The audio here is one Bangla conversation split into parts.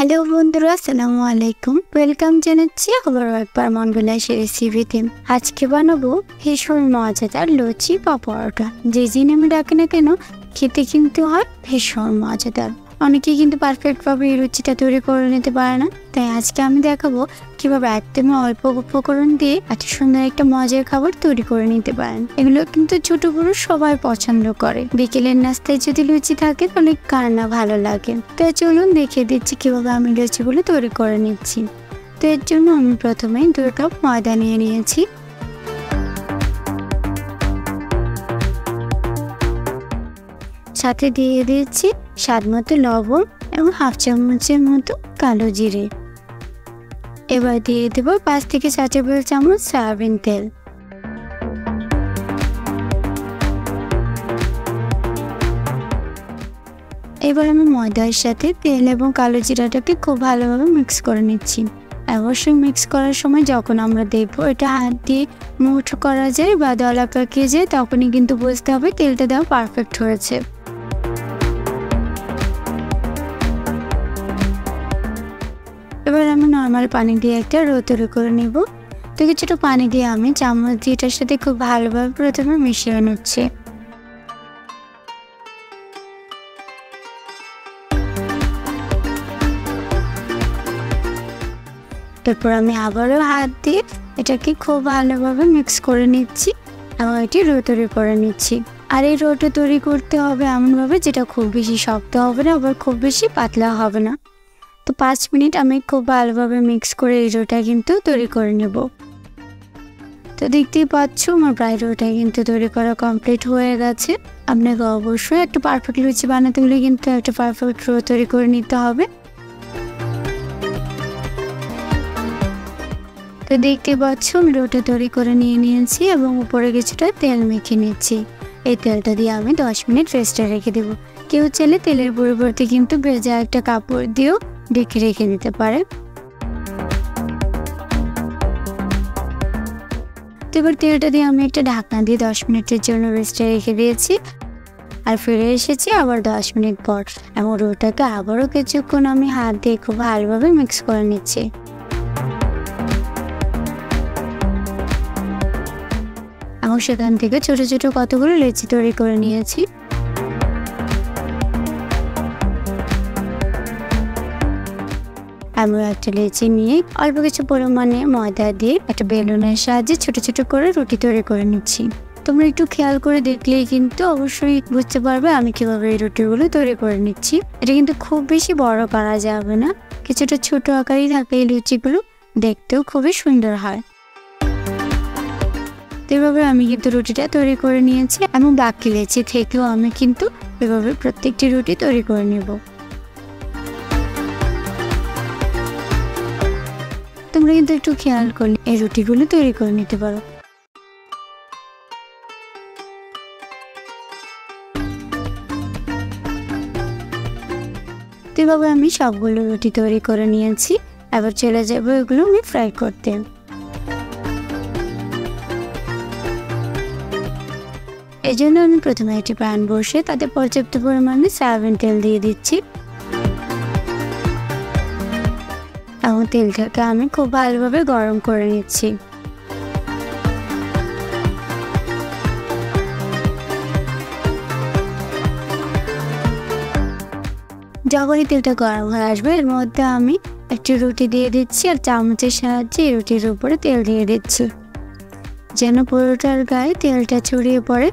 হ্যালো বন্ধুরা, আসসালামু আলাইকুম। ওয়েলকাম জানাচ্ছি আবারও একবার মনবিলাসী রেসিপিতে। আজকে বানাবো ভীষণ মজাদার লুচি বা পরোটা। যে নামে ডাকে না কেন, খেতে কিন্তু হয় ভীষণ মজাদার। অনেকেই কিন্তু পারফেক্টভাবে এই লুচিটা তৈরি করে নিতে পারে না, তাই আজকে আমি দেখাবো কিভাবে একদমই অল্প উপকরণ দিয়ে এত সুন্দর একটা মজার খাবার তৈরি করে নিতে পারেন। এগুলো কিন্তু ছোট বড় সবাই পছন্দ করে। বিকেলের নাস্তায় যদি লুচি থাকে তাহলে কার না ভালো লাগে। তো চলুন দেখিয়ে দিচ্ছি কিভাবে আমি লুচিগুলো তৈরি করে নিচ্ছি। তো এর জন্য আমি প্রথমে 2 কাপ ময়দা নিয়ে নিয়েছি। সাথে দিয়ে দিয়েছি স্বাদ মতো লবণ এবং হাফ চামচের মতো কালো জিরে। এবার দিয়ে দেব 5 থেকে 7 টেবিল চামচ সয়াবিন তেল। এবার আমি ময়দার সাথে তেল এবং কালো জিরাটাকে খুব ভালোভাবে মিক্স করে নিচ্ছি। অবশ্যই মিক্স করার সময় যখন আমরা দেখবো এটা হাত দিয়ে মুঠো করা যায় বা দলা পাকিয়ে যায়, তখনই কিন্তু বুঝতে হবে তেলটা দেওয়া পারফেক্ট হয়েছে। এবার আমি নর্মাল পানি দিয়ে একটা ডো তৈরি করে নিব। তো কিছুটা পানি দিয়ে আমি চামচ দিয়ে এটার সাথে খুব ভালোভাবে প্রথমে মিশিয়ে নিচ্ছি। তারপর আমি আবারও হাত দিয়ে এটাকে খুব ভালোভাবে মিক্স করে নিচ্ছি এবং এটি ডো তৈরি করে নিচ্ছি। আর এই ডোটা তৈরি করতে হবে এমনভাবে যেটা খুব বেশি শক্ত হবে না, আবার খুব বেশি পাতলা হবে না। তো 5 মিনিট আমি খুব ভালোভাবে মিক্স করে এই ডোটা কিন্তু তৈরি করে নেব। তো দেখতেই পাচ্ছ আমার প্রায় ডোটা কিন্তু তৈরি করা কমপ্লিট হয়ে গেছে। আপনাকে অবশ্যই একটা পারফেক্ট লুচি বানাতে হলে কিন্তু একটা পারফেক্ট ডো তৈরি করে নিতে হবে। তো দেখতে পাচ্ছ আমি ডোটা তৈরি করে নিয়েছি এবং উপরে কিছুটা তেল মেখে নিচ্ছি। এই তেলটা দিয়ে আমি 10 মিনিট রেস্টে রেখে দেবো। কেউ চাইলে তেলের পরিবর্তে কিন্তু ভেজা একটা কাপড় দিয়েও ঢেকে রেখে দিতে পারে। তো এবার তেলটা দিয়ে আমি একটা ঢাকনা দিয়ে 10 মিনিটের জন্য রেস্টে রেখে দিয়েছি। আর ফিরে এসেছি আবার 10 মিনিট পর এবং ডোটাকে আবারও কিছুক্ষণ আমি হাত দিয়ে খুব ভালোভাবে মিক্স করে নিচ্ছি। এবং সেখান থেকে ছোট ছোট কতগুলো লুচি তৈরি করে নিয়েছি। আমি একটা লুচি নিয়ে অল্প কিছু পরিমাণে ময়দা দিয়ে একটা বেলুনের সাহায্যে ছোট ছোট করে রুটি তৈরি করে নিচ্ছি। তোমরা একটু খেয়াল করে দেখলেই কিন্তু অবশ্যই বুঝতে পারবে আমি কিভাবে এই রুটিগুলো তৈরি করে নিচ্ছি। এটা কিন্তু খুব বেশি বড় করা যাবে না, কিছুটা ছোট আকারই থাকে এই লুচিগুলো, দেখতেও খুবই সুন্দর হয়। এভাবে আমি কিন্তু রুটিটা তৈরি করে নিয়েছি এবং বাকি লুচি থেকেও আমি কিন্তু এভাবে প্রত্যেকটি রুটি তৈরি করে নেব। তোমরা কিন্তু একটু খেয়াল করলে এই রুটিগুলো তৈরি করে নিতে পারো। এভাবে আমি সবগুলো রুটি তৈরি করে নিয়েছি। এবার চলে যাবো এগুলো আমি ফ্রাই করতে। এই জন্য আমি প্রথমে একটি প্যান বসে তাতে পর্যাপ্ত পরিমাণে সয়াবিন তেল দিয়ে দিচ্ছি এবং তেলটাকে আমি খুব ভালোভাবে গরম করে নিচ্ছি। যখনই তেলটা গরম হয়ে আসবে এর মধ্যে আমি একটি রুটি দিয়ে দিচ্ছি আর চামচের সাহায্যে এই রুটির উপরে তেল দিয়ে দিচ্ছি যেন পরোটার গায়ে তেলটা ছড়িয়ে পড়ে।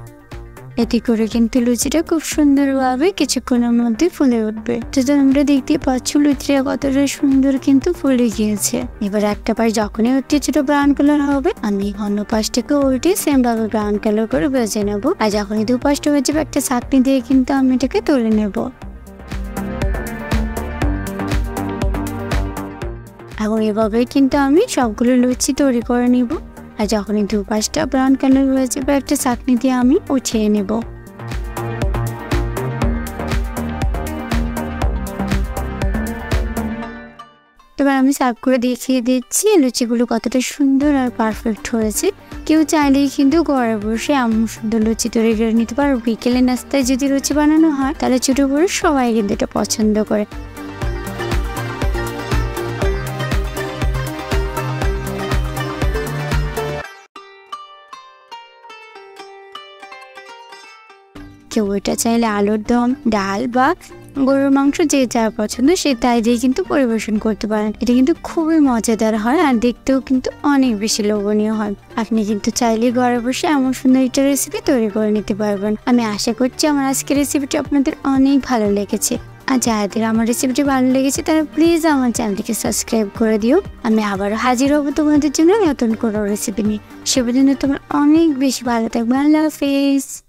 এতে করে কিন্তু লুচিটা খুব সুন্দরভাবে কিছুক্ষণের মধ্যে ফুলে উঠবে। তো তোমরা দেখতে পাচ্ছ লুচিটা কতটা সুন্দর কিন্তু ফুলে গিয়েছে। এবার একটা পাশ যখনই কিছুটা ব্রাউন কালার হবে আমি অন্য পাশটাকে উল্টে সেম ভাবে ব্রাউন কালার করে ভেজে নেব। আর যখনই দু পাশটা হয়ে যাবে একটা ছাঁকনি দিয়ে কিন্তু আমি এটাকে তুলে নেব এবং এভাবে কিন্তু আমি সবগুলো লুচি তৈরি করে নিব। আর যখনই দু পাশটা ব্রাউন কালার হয়ে যাবে একটা ছাঁকনি দিয়ে আমি উঠিয়ে নেব। এবার আমি সার্ভ করে দেখিয়ে দিচ্ছি লুচিগুলো কতটা সুন্দর আর পারফেক্ট হয়েছে। কেউ চাইলেই কিন্তু ঘরে বসে এমন সুন্দর লুচি তৈরি করে নিতে পারে। বিকেলে নাস্তায় যদি লুচি বানানো হয় তাহলে ছোট বড় সবাই কিন্তু এটা পছন্দ করে। কেউ এটা চাইলে আলুর দম, ডাল বা গরুর মাংস যে যার পছন্দ সে তাই দিয়ে কিন্তু পরিবেশন করতে পারেন। এটা কিন্তু খুবই মজাদার হয় আর দেখতেও কিন্তু অনেক বেশি লোভনীয় হয়। আপনি কিন্তু চাইলে ঘরে বসে এমন সুন্দর একটা রেসিপি তৈরি করে নিতে পারবেন। আমি আশা করছি আমার আজকের রেসিপিটি আপনাদের অনেক ভালো লেগেছে। আর যাদের আমার রেসিপিটি ভালো লেগেছে তারা প্লিজ আমার চ্যানেলটিকে সাবস্ক্রাইব করে দিও। আমি আবারও হাজির হবো তোমাদের জন্য নতুন কোনো রেসিপি নিয়ে। সে পর্যন্ত তোমার অনেক বেশি ভালো থাকবে। আল্লাহ হাফেজ।